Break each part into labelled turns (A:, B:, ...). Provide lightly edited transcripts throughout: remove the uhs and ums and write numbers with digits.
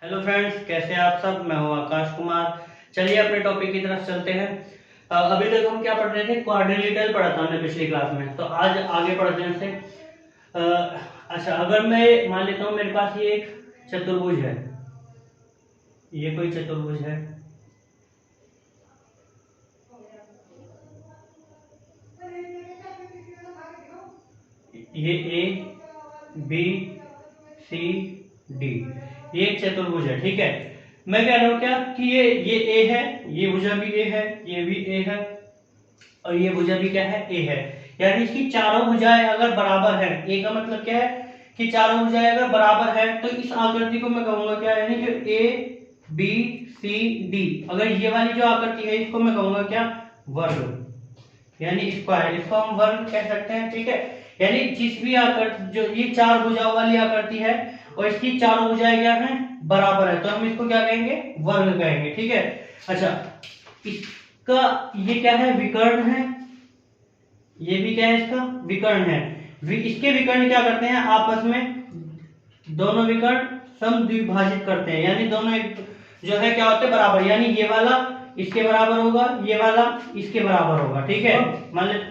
A: Hello friends, कैसे हैं आप सब। मैं हूं आकाश कुमार। चलिए अपने टॉपिक की तरफ चलते हैं। अभी तक हम क्या पढ़ रहे थे, क्वाड्रिलेटरल पढ़ा था हमने पिछली क्लास में, तो आज आगे पढ़ते हैं उससे। अच्छा, अगर मैं मान लेता हूं मेरे पास ये एक चतुर्भुज है, ये कोई चतुर्भुज है, ये ए बी सी डी, ये एक चतुर्भुज है। ठीक है, मैं कह रहा हूं क्या कि ये ए है, ये भुजा भी ए है, ये भी ए है, और ये भुजा भी क्या है, ए है। यानी इसकी चारों भुजाएं अगर बराबर है, ए का मतलब क्या है कि चारों भुजाएं अगर बराबर है, तो इस आकृति को मैं कहूंगा क्या, यानी कि ए बी सी डी, अगर ये वाली जो आकृति है इसको मैं कहूंगा क्या, वर्ग, यानी स्क्वायर, इसको हम वर्ग कह सकते हैं। ठीक है, यानी जिस भी आकृति, जो ये चार भुजाओं वाली आकृति है और इसकी चारों भुजाएं क्या है, बराबर है, तो हम इसको क्या कहेंगे, वर्ग कहेंगे। ठीक है, अच्छा, इसका ये क्या है, विकर्ण है, ये भी क्या है, इसका विकर्ण है। इसके विकर्ण क्या करते हैं, आपस में दोनों विकर्ण समद्विभाजित करते हैं, यानी दोनों एक जो है क्या होते हैं, बराबर, यानी ये वाला इसके बराबर होगा, ये वाला इसके बराबर होगा। ठीक है, मान ले,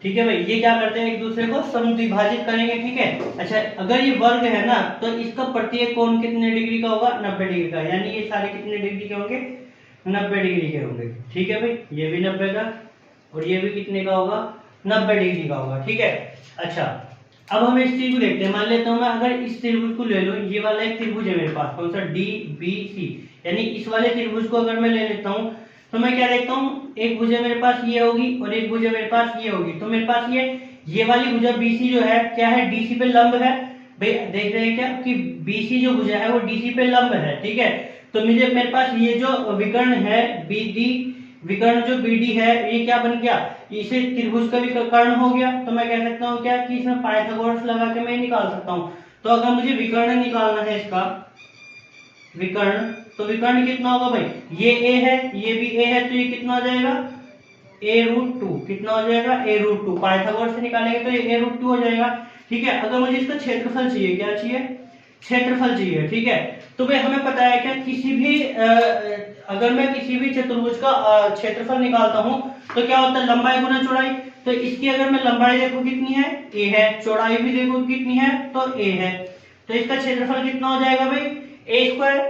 A: ठीक है भाई, ये क्या करते हैं, एक दूसरे को समद्विभाजित करेंगे। ठीक है, अच्छा, अगर ये वर्ग है ना, तो इसका प्रत्येक कोण कितने डिग्री का होगा, 90 डिग्री का, यानी ये सारे कितने डिग्री के होंगे, 90 डिग्री के होंगे। ठीक है भाई, ये भी 90 का और ये भी कितने का होगा, 90 डिग्री का होगा। ठीक है, अच्छा, अब हम इस चीज को देखते हैं। मान लेता हूं मैं, अगर इस त्रिभुज को ले लो, ये वाला एक त्रिभुज है मेरे पास, कौन सा, डी बी सी, यानी इस वाले त्रिभुज को अगर मैं ले लेता हूं, तो मैं क्या देखता हूँ, एक भुजा मेरे पास ये होगी और एक भुजा मेरे पास ये होगी, तो मेरे पास ये वाली भुजा बीसी जो है क्या है, डीसी पे लंब है। भाई देख रहे हैं क्या कि बीसी जो भुजा है वो डीसी पे लंब है। ठीक है, तो मुझे मेरे पास ये जो विकर्ण है बीडी, विकर्ण जो बीडी है, ये क्या बन गया, इसे त्रिभुज का विकर्ण हो गया। तो मैं कह सकता हूँ क्या कि इसमें पाइथागोरस लगा के मैं निकाल सकता हूँ। तो अगर मुझे विकर्ण निकालना है इसका, विकर्ण, तो विकर्ण कितना होगा भाई, ये ए है, ये भी ए है, तो ये कितना हो जाएगा, a√2, कितना हो जाएगा, a√2, पाइथागोरस से निकालेंगे तो ये a√2 हो जाएगा। ठीक है, अगर मुझे इसका क्षेत्रफल चाहिए, क्या चाहिए, क्षेत्रफल चाहिए। ठीक है, तो भाई हमें पता है क्या, किसी भी अगर मैं किसी भी चतुर्भुज का क्षेत्रफल निकालता हूं, तो क्या होता है, लंबाई गुना चौड़ाई। तो इसकी अगर मैं लंबाई देखो कितनी है, a है, चौड़ाई भी देखो कितनी है, तो a है, तो इसका क्षेत्रफल कितना हो जाएगा भाई, a²,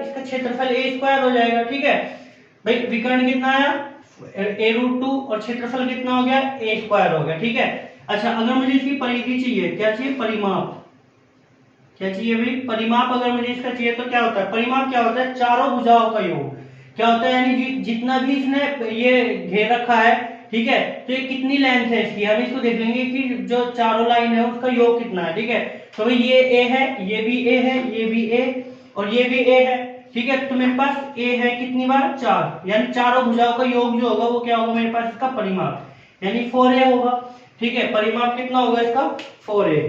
A: इसका क्षेत्रफल a² हो जाएगा। ठीक है भाई, विकर्ण कितना आया, a√2 और क्षेत्रफल कितना हो गया, a² हो गया। ठीक है, अच्छा, अगर मुझे इसकी परिधि चाहिए, क्या चाहिए, परिमाप, क्या चाहिए भाई, परिमाप, अगर मुझे इसका चाहिए तो क्या होता है, परिमाप क्या होता है, चारों भुजाओं का योग, क्या होता है, यानी जितना भी इसने ये घेर रखा है, ठीक है, तो ये कितनी लेंथ है इसकी, हम इसको देख लेंगे कि जो चारों लाइन है उसका योग कितना है। ठीक है, तो भाई ये ए है, ये भी ए है, ये भी ए और ये भी ए है। ठीक है, तो मेरे पास ए है कितनी बार, 4, यानी चारों भुजाओं का योग जो होगा वो क्या होगा मेरे पास, इसका परिमाप, यानी 4a होगा। ठीक है, परिमाप कितना होगा इसका, 4a।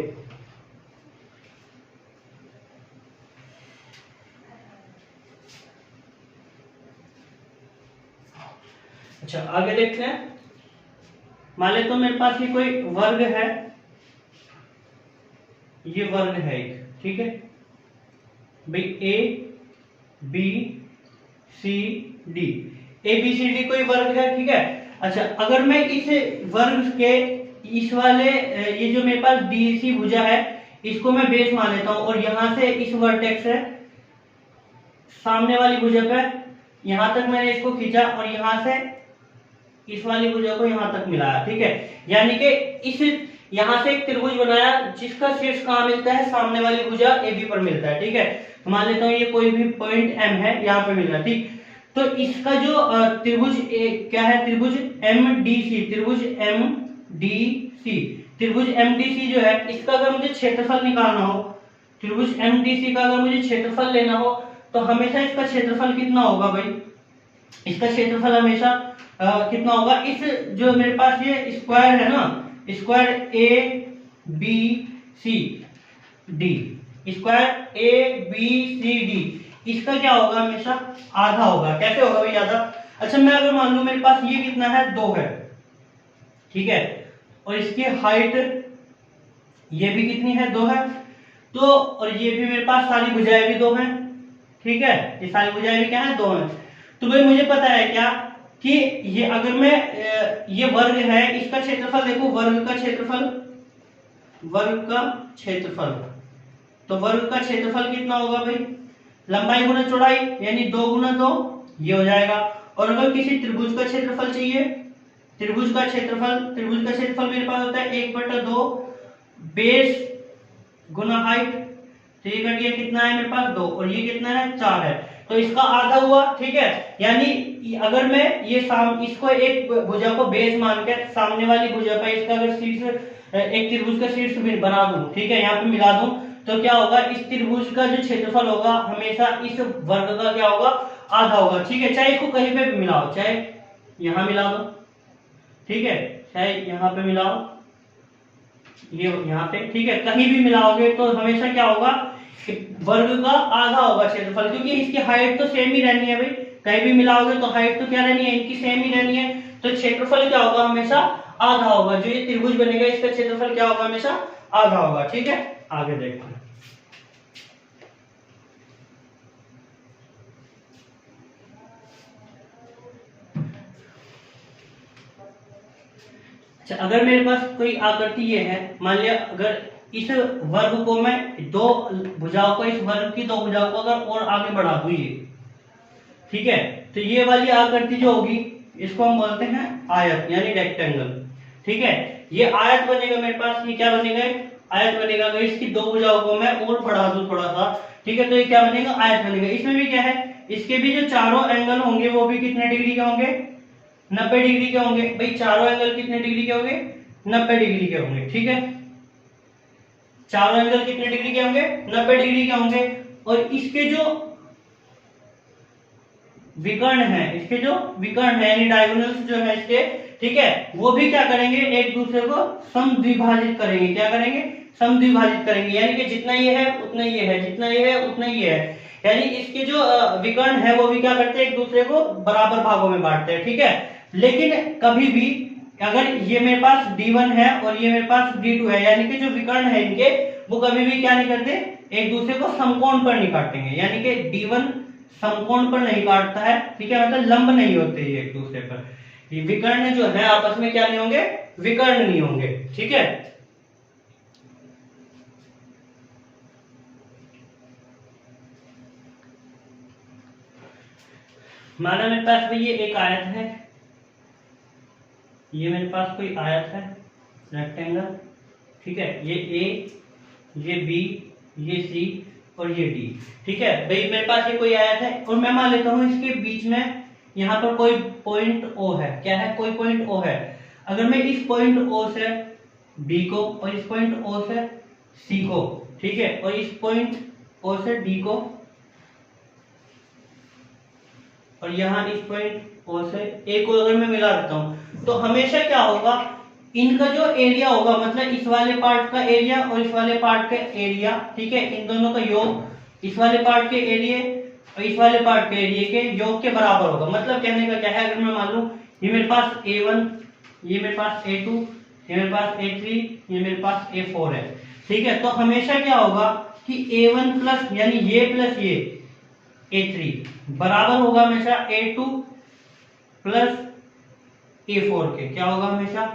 A: अच्छा, आगे देखते हैं। मान ले तो मेरे पास ये कोई वर्ग है, ये वर्ग है एक। ठीक है भाई, A B C D, A B C D कोई वर्ग है। ठीक है, अच्छा, अगर मैं इस वर्ग के इस वाले ये जो मेरे पास डी सी भुजा है, इसको मैं बेस मान लेता हूं, और यहां से इस वर्टेक्स है सामने वाली भुजा पे, यहां तक मैंने इसको खींचा और यहां से इस वाली भुजा को यहां तक मिलाया। ठीक है, यानी कि इस यहां से एक त्रिभुज बनाया जिसका शीर्ष कहां मिलता है, सामने वाली भुजा ए बी पर मिलता है। ठीक है, तो मान लेता हूं ये कोई भी पॉइंट एम है, यहाँ पे मिल रहा है। ठीक, तो इसका जो त्रिभुज क्या है, त्रिभुज एमडीसी, त्रिभुज एमडीसी, त्रिभुज एमडीसी जो है, इसका अगर मुझे क्षेत्रफल निकालना हो, त्रिभुज एमडीसी का अगर मुझे क्षेत्रफल लेना हो, तो हमेशा इसका क्षेत्रफल कितना होगा भाई, इसका क्षेत्रफल हमेशा कितना होगा, इस जो मेरे पास ये स्क्वायर है ना, square A B C D, square A B C D, इसका क्या होगा, हमेशा आधा होगा। कैसे होगा भाई आधा, अच्छा, मैं अगर मान लूं मेरे पास ये कितना है, 2 है। ठीक है, और इसकी हाइट ये भी कितनी है, 2 है, तो और ये भी मेरे पास सारी भुजाएं भी 2 हैं, ठीक है, ये सारी भुजाएं भी क्या है 2 हैं। तो भाई मुझे पता है क्या कि ये अगर मैं ये वर्ग है, इसका क्षेत्रफल देखो, वर्ग का क्षेत्रफल, तो वर्ग का क्षेत्रफल कितना होगा भाई, लंबाई गुना चौड़ाई यानी 2 गुना 2 ये हो जाएगा। और अगर किसी त्रिभुज का क्षेत्रफल चाहिए, त्रिभुज का क्षेत्रफल मेरे पास होता है 1/2 बेस गुना हाइट, तो ये कट गया, कितना है मेरे पास 2 और ये कितना है 4 है, तो इसका आधा हुआ, ठीक है। यानी अगर मैं ये इसको एक भुजा को बेस मान के सामने वाली भुजा पर इसका अगर शीर्ष, एक त्रिभुज का शीर्ष बना दूं, ठीक है, यहाँ पे मिला दूं, तो क्या होगा, इस त्रिभुज का जो क्षेत्रफल होगा हमेशा इस वर्ग का क्या होगा, आधा होगा, ठीक है। चाहे इसको कहीं पे भी मिलाओ, चाहे यहाँ मिला दो, ठीक है, चाहे यहाँ पे मिलाओ, ये यहाँ पे, ठीक है, कहीं भी मिलाओगे तो हमेशा क्या होगा, वर्ग का आधा होगा क्षेत्रफल, क्योंकि इसकी हाइट तो सेम ही रहनी है भाई, कहीं भी मिलाओगे तो हाइट तो क्या रहनी है, इनकी सेम ही रहनी है, तो क्षेत्रफल क्या होगा, हमेशा आधा होगा। जो ये त्रिभुज बनेगा इसका क्षेत्रफल क्या होगा, हमेशा आधा होगा, ठीक है। आगे देखते हैं। अच्छा, अगर मेरे पास कोई आकृति ये है, मान लिया अगर इस वर्ग को मैं दो भुजाओं को, इस वर्ग की 2 भुजाओं को अगर और आगे बढ़ा दूं ये, ठीक है, तो ये वाली आकृति जो होगी इसको हम बोलते हैं आयत यानी रेक्टेंगल, ठीक है। ये आयत बनेगा मेरे पास, ये क्या बनेगा, आयत बनेगा। अगर इसकी 2 भुजाओं को मैं और बढ़ा दूं थोड़ा सा, ठीक है, तो ये क्या बनेगा, आयत बनेगा। इसमें भी क्या है, इसके भी जो चारों एंगल होंगे वो भी कितने डिग्री के होंगे, 90 डिग्री के होंगे भाई। चारों एंगल कितने डिग्री के होंगे, 90 डिग्री के होंगे, ठीक है। चारों एंगल कितने डिग्री के होंगे, 90 डिग्री के होंगे। और इसके जो विकर्ण है यानी डायगोनल्स जो है इसके, ठीक है, वो भी क्या करेंगे, एक दूसरे को समद्विभाजित करेंगे। क्या करेंगे, समद्विभाजित करेंगे, यानी कि जितना ये है उतना ये है, जितना ये है उतना ये है, यानी इसके जो विकर्ण है वो भी क्या करते हैं, एक दूसरे को बराबर भागों में बांटते हैं, ठीक है। लेकिन कभी भी अगर ये मेरे पास D1 है और ये मेरे पास D2 है, यानी कि जो विकर्ण है इनके, वो कभी भी क्या नहीं करते, एक दूसरे को समकोण पर नहीं काटेंगे, यानी कि D1 समकोण पर नहीं काटता है, ठीक है, मतलब लंब नहीं होते ये एक दूसरे पर। ये विकर्ण जो है आपस में क्या नहीं होंगे, विकर्ण नहीं होंगे, ठीक है। माना मेरे पास भाई ये एक आयत है, ये मेरे पास कोई आयत है रेक्टेंगल, ठीक है, ये A, ये B, ये C और ये D, ठीक है भाई। मेरे पास ये कोई आयत है और मैं मान लेता हूं इसके बीच में यहाँ पर कोई पॉइंट O है। क्या है, कोई पॉइंट O है। अगर मैं इस पॉइंट O से B को और इस पॉइंट O से C को, ठीक है, और इस पॉइंट O से D को और यहाँ इस पॉइंट O से A को अगर मैं मिला देता हूं, तो हमेशा क्या होगा, इनका जो एरिया होगा, मतलब इस वाले पार्ट का एरिया और इस वाले पार्ट का एरिया, ठीक है, इन दोनों का योग इस वाले पार्ट के एरिया और इस वाले पार्ट के एरिया के योग के बराबर होगा। मतलब कहने का क्या है, अगर मैं मान लूं ये मेरे पास A1, ये मेरे पास A2, ये मेरे पास A3, ये मेरे पास A4 है, ठीक है, तो हमेशा क्या होगा कि A1 प्लस यानी ये प्लस ये A3 बराबर होगा हमेशा A2 प्लस A4 के। क्या होगा हमेशा,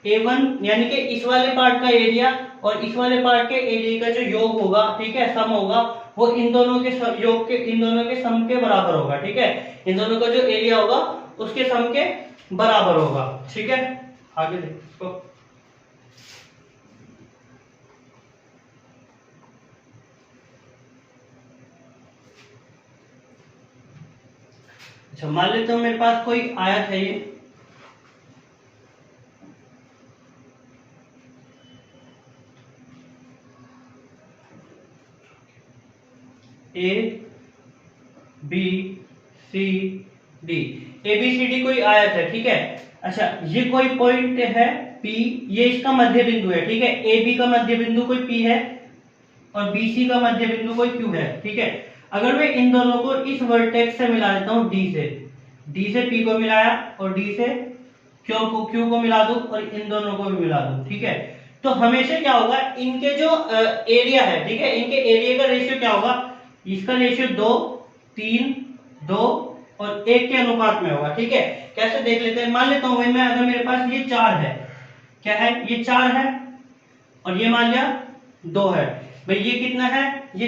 A: A1 यानी कि इस वाले पार्ट का एरिया और इस वाले पार्ट के एरिया का जो योग होगा, ठीक है, सम होगा, वो इन दोनों के योग के, इन दोनों के सम के बराबर होगा, ठीक है। इन दोनों का जो एरिया होगा उसके सम के बराबर होगा, ठीक है। आगे देखो, अच्छा मान लेते हो मेरे पास कोई आयत है, ये A B C D, ABCD कोई आयत है, ठीक है। अच्छा ये कोई पॉइंट है P, ये इसका मध्य बिंदु है, ठीक है। AB का मध्य बिंदु कोई P है और BC का मध्य बिंदु कोई Q है, ठीक है। अगर मैं इन दोनों को इस वर्टेक्स से मिला देता हूं, D से P को मिलाया और D से Q को मिला दूं और इन दोनों को भी मिला दूं, ठीक है, तो हमेशा क्या होगा, इनके जो एरिया है, ठीक है, इनके एरिया का रेशियो क्या होगा, इसका रेशियो 2 3 2 और 1 के अनुपात में होगा। ठीक है, कैसे देख लेते हैं, मान लेता हूं भाई मैं, अगर मेरे पास ये 4 है, क्या है, ये 4 है और ये मान लिया 2 है, भाई ये कितना है, ये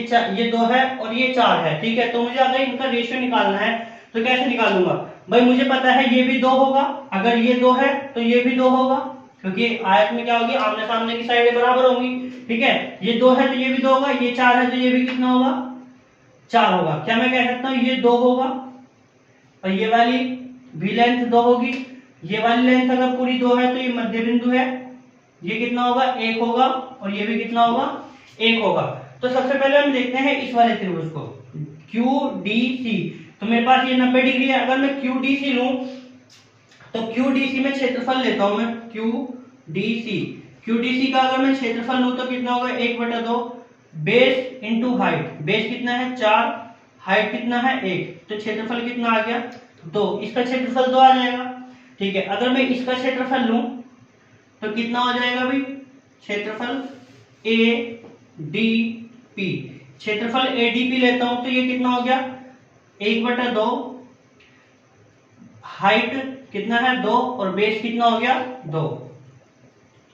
A: 2 है और ये 4 है। ठीक है, तो मुझे अगर इनका रेशियो निकालना है तो कैसे निकालूंगा, भाई मुझे पता है ये भी 2 होगा, अगर ये 2 है तो ये भी 2 होगा, क्योंकि आयत में क्या होगी, आमने सामने की साइडें बराबर होंगी। ठीक है, ये 2 है तो ये भी 2 होगा, ये 4 है तो ये भी कितना होगा, 4 होगा। क्या मैं कह सकता हूँ ये 2 होगा और ये वाली भी लेंथ 2 होगी, ये वाली लेंथ अगर पूरी 2 है तो ये मध्य बिंदु है, ये कितना होगा, 1 होगा और ये भी कितना होगा, 1 होगा। तो सबसे पहले हम देखते हैं इस वाले त्रिभुज को, QDC। तो मेरे पास ये 90 डिग्री है, अगर मैं QDC लूं तो QDC में क्षेत्रफल लेता हूं मैं, QDC का अगर मैं क्षेत्रफल लूं तो कितना होगा, 1/2 बेस इंटू हाइट, बेस कितना है 4, हाइट कितना है 1, तो क्षेत्रफल कितना आ गया 2, इसका क्षेत्रफल 2 आ जाएगा। ठीक है, अगर मैं इसका क्षेत्रफल लूं तो कितना हो जाएगा भाई, क्षेत्रफल ADP, क्षेत्रफल ADP लेता हूं तो ये कितना हो गया 1/2, हाइट कितना है 2 और बेस कितना हो गया 2।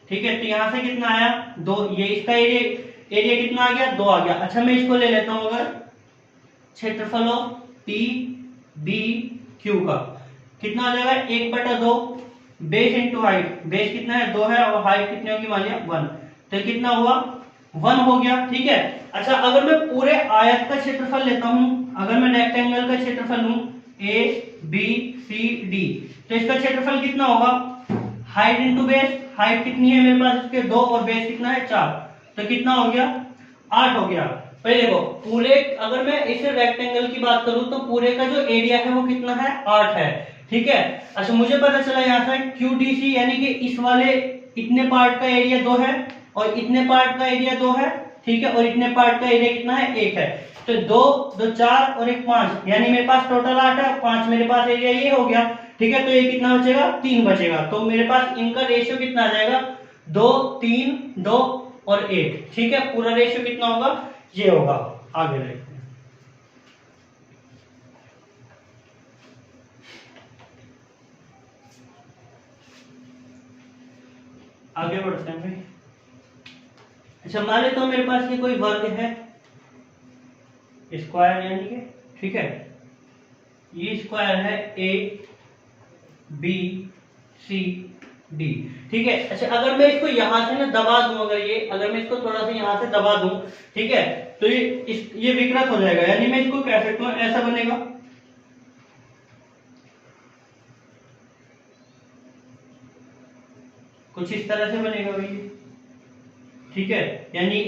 A: ठीक है, तो यहां से कितना आया 2, ये इसका एरिया कितना आ गया 2 आ गया। अच्छा मैं इसको ले लेता हूं, अगर क्षेत्रफल ऑफ PBQ का कितना आ जाएगा 1/2 बेस इंटू हाइट, बेस कितना है 2 है और हाइट कितनी होगी मान लिया 1, तो कितना हुआ 1 हो गया। ठीक है, अच्छा अगर मैं पूरे आयत का क्षेत्रफल लेता हूं, अगर मैं रेक्टेंगल का क्षेत्रफल लूं ABCD, तो इसका क्षेत्रफल कितना होगा, हाइट इंटू बेस, हाइट कितनी है मेरे पास इसके 2 और बेस कितना है 4, तो कितना हो गया 8 हो गया। पहले देखो पूरे, अगर मैं इस रेक्टेंगल की बात करूं तो पूरे का जो एरिया है वो कितना है 8 है। ठीक है, अच्छा मुझे पता चला यहाँ से QDC यानी कि इस वाले इतने पार्ट का एरिया 2 है और इतने पार्ट का एरिया 2 है। ठीक है, और इतने पार्ट का एरिया कितना है 1 है, तो 2 2 4 और 1 5, यानी मेरे पास टोटल 8 है, 5 मेरे पास एरिया ये हो गया। ठीक है, तो ये कितना बचेगा 3 बचेगा, तो मेरे पास इनका रेशियो कितना आ जाएगा 2 3 2 और 1। ठीक है, पूरा रेशियो कितना होगा ये होगा। आगे देखते हैं, आगे बढ़ते हैं भाई। अच्छा मान लेता हूं मेरे पास ये कोई वर्ग है, स्क्वायर यानी कि, ठीक है, ये स्क्वायर है ABCD। ठीक है, अच्छा अगर मैं इसको यहां से ना दबा दूं, अगर मैं इसको थोड़ा सा यहां से दबा दूं, ठीक है, तो ये विकृत हो जाएगा, यानी मैं इसको कह सकता हूं ऐसा बनेगा, कुछ इस तरह से बनेगा भाई। ठीक है, यानी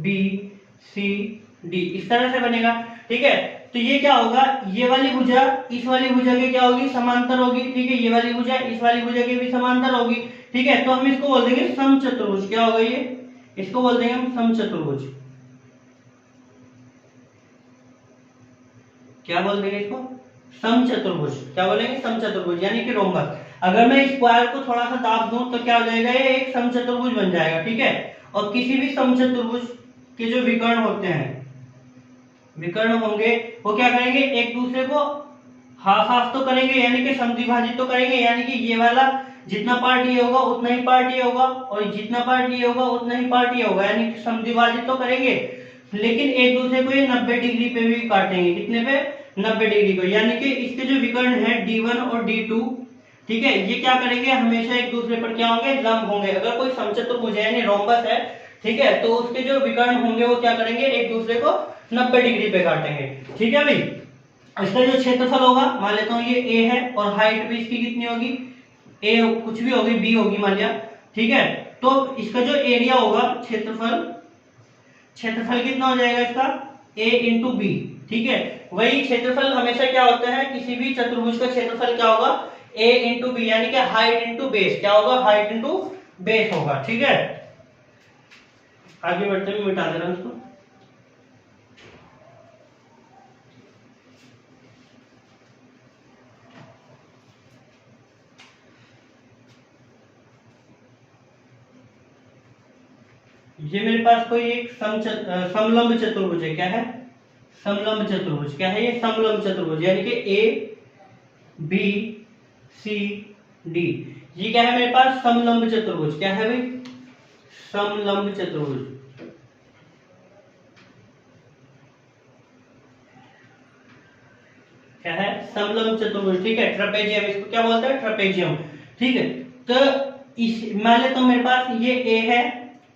A: ABCD इस तरह से बनेगा। ठीक है, तो ये क्या होगा, ये वाली भुजा इस वाली भुजा के क्या होगी, समांतर होगी। ठीक है, ये वाली भुजा इस वाली भुजा के भी समांतर होगी। ठीक है, तो हम इसको बोल देंगे समचतुर्भुज। क्या होगा ये, इसको बोल देंगे हम समचतुर्भुज। क्या बोल देंगे इसको, समचतुर्भुज। क्या बोलेंगे, समचतुर्भुज यानी कि रोम्बस। अगर मैं स्क्वायर को थोड़ा सा दाब दूं तो क्या हो जाएगा, ये एक समचतुर्भुज बन जाएगा। ठीक है, और किसी भी समचतुर्भुज के जो विकर्ण होते हैं, विकर्ण होंगे, वो क्या करेंगे, एक दूसरे को हाफ हाफ तो करेंगे, यानी कि समद्विभाजित तो करेंगे, यानी कि ये वाला जितना पार्ट ये होगा उतना ही पार्ट ये होगा और जितना पार्ट ये होगा उतना ही पार्ट ये होगा, यानी कि समद्विभाजित तो करेंगे, लेकिन एक दूसरे को ये 90 डिग्री पे भी काटेंगे। कितने पे, 90 डिग्री को, यानी कि इसके जो विकर्ण है D1 और D2, ठीक है, ये क्या करेंगे, हमेशा एक दूसरे पर क्या होंगे, लंब होंगे। अगर कोई समचतुर्भुज है यानी रोम्बस है, ठीक है, तो उसके जो विकर्ण होंगे वो क्या करेंगे, एक दूसरे को 90 डिग्री पे काटेंगे। ठीक है भाई, इसका जो क्षेत्रफल होगा, मान लेता हूँ ये A है और हाइट भी इसकी कितनी होगी, A कुछ भी होगी, B होगी मान लिया। ठीक है, तो इसका जो एरिया होगा, क्षेत्रफल कितना हो जाएगा इसका, A इंटू B। ठीक है, वही क्षेत्रफल हमेशा क्या होता है, किसी भी चतुर्भुज का क्षेत्रफल क्या होगा, A इंटू बी, यानी कि हाइट इंटू बेस। क्या होगा, हाइट इंटू बेस होगा। ठीक है, आगे बढ़ते हुए मिटा दे रहा हूं उसको। ये मेरे पास कोई एक समलंब चतुर्भुज है। क्या है? समलंब चतुर्भुज। क्या है ये? समलंब चतुर्भुज, यानी कि ए बी सी डी। ये क्या है मेरे पास? समलंब चतुर्भुज। क्या है भाई? समलंब चतुर्भुज। क्या है? समलंब चतुर्भुज। ठीक है, ट्रेपेजियम इसको क्या बोलते हैं? ट्रेपेजियम। ठीक है, तो इस मान लेता हूं मेरे पास ये ए है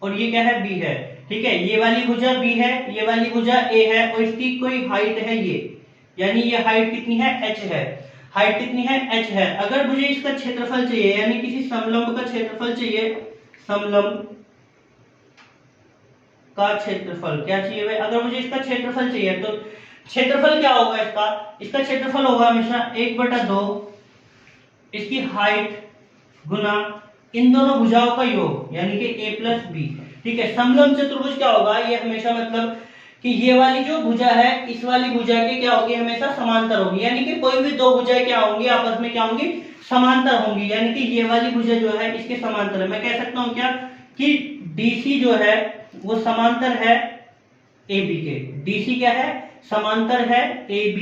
A: और ये क्या है? बी है। ठीक है, ये वाली भुजा बी है, ये वाली भुजा ए है और इसकी कोई हाइट है ये, यानी ये हाइट कितनी है? एच है। हाइट कितनी है? एच है। अगर मुझे इसका क्षेत्रफल चाहिए, यानी किसी समलंब का क्षेत्रफल चाहिए, समलंब का क्षेत्रफल क्या चाहिए भाई? अगर मुझे इसका क्षेत्रफल चाहिए तो क्षेत्रफल क्या होगा इसका? इसका क्षेत्रफल होगा हमेशा 1/2 इसकी हाइट गुना इन दोनों भुजाओं का योग, यानी कि a प्लस बी। ठीक है, समलंब चतुर्भुज क्या होगा? ये हमेशा मतलब कि ये वाली जो भुजा है इस वाली भुजा के क्या होगी? हमेशा समांतर होगी, यानी कि कोई भी दो भुजाएं क्या होंगी? आपस में क्या होंगी? समांतर होंगी, यानी कि ये वाली भुजा जो है इसके समांतर है। मैं कह सकता हूं क्या कि DC जो है वो समांतर है AB के। DC क्या है? समांतर है AB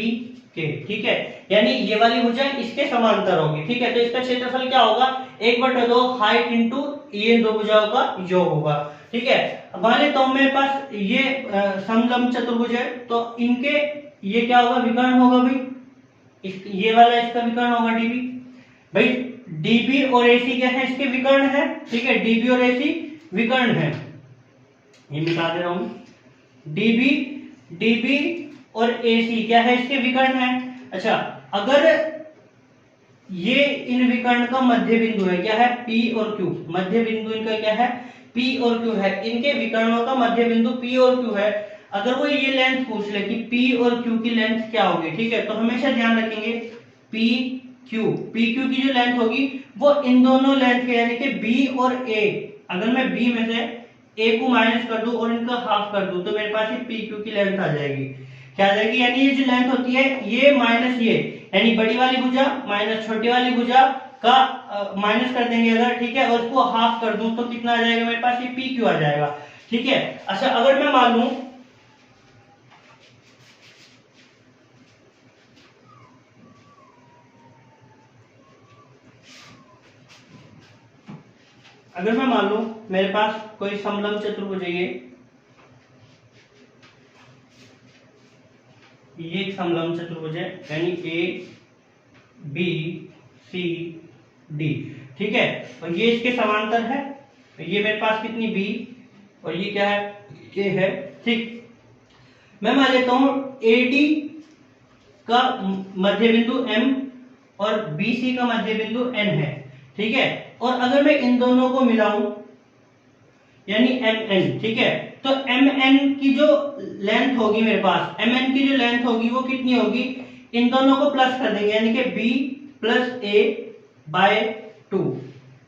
A: के। ठीक है, यानी ये वाली भुजा इसके समांतर होगी। ठीक है, तो इसका क्षेत्रफल क्या होगा? 1/2 हाइट इंटू ये दो भुजाओं का योग होगा। ठीक है, मान लेता हूं मेरे पास ये समलंब चतुर्भुज है, तो इनके ये क्या होगा? विकर्ण होगा भाई। ये वाला इसका विकर्ण होगा DB। भाई DB और AC क्या है? इसके विकर्ण है। ठीक है, DB और AC विकर्ण है। ये मिटा दे रहा हूं। DB और AC क्या है? इसके विकर्ण है। अच्छा, अगर ये इन विकर्ण का मध्य बिंदु है, क्या है? P और Q। मध्य बिंदु इनका क्या है? P और Q है। इनके विकर्णों का मध्य बिंदु P और Q है। अगर वो ये लेंथ पूछ ले कि P और Q की लेंथ क्या होगी, ठीक है, तो हमेशा ध्यान रखेंगे PQ की जो लेंथ होगी वो इन दोनों लेंथ के, यानी कि B और A, अगर मैं B में से A को माइनस कर दूं और इनका हाफ कर दूं तो मेरे पास ये PQ की लेंथ आ जाएगी। क्या आ जाएगी? यानी ये जो लेंथ होती है ये माइनस ये, यानी बड़ी वाली भुजा माइनस छोटी वाली भुजा का माइनस कर देंगे अगर, ठीक है, और उसको हाफ कर दूं तो कितना आ जाएगा मेरे पास? ये PQ आ जाएगा। ठीक है, अच्छा अगर मैं मान लूं मेरे पास कोई समलंब चतुर्भुज है, ये एक समलंब चतुर्भुज है, यानी ABCD। ठीक है, और ये इसके समांतर है। ये मेरे पास कितनी B और ये क्या है? A है। ठीक, मैं मान लेता हूं AD का मध्य बिंदु M और BC का मध्य बिंदु N है। ठीक है, और अगर मैं इन दोनों को मिलाऊं यानी MN, ठीक है, तो MN की जो लेंथ होगी मेरे पास, MN की जो लेंथ होगी वो कितनी होगी? इन दोनों को प्लस कर देंगे, यानी कि B प्लस A/2।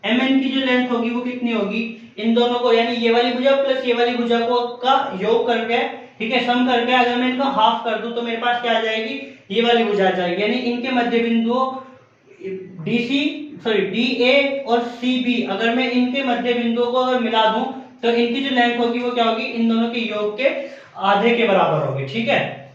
A: MN की जो लेंथ होगी वो कितनी होगी? इन दोनों को, यानी ये वाली भुजा प्लस ये वाली भुजा को का योग करके, ठीक है, सम करके अगर मैं इनका हाफ कर दूं तो मेरे पास क्या आ जाएगी? ये वाली भुजा आ जाएगी। यानी इनके मध्य बिंदुओं DA और CB, अगर मैं इनके मध्य बिंदुओं को अगर मिला दूं तो इनकी जो लेंथ होगी वो क्या होगी? इन दोनों के योग के आधे के बराबर होगी। ठीक है,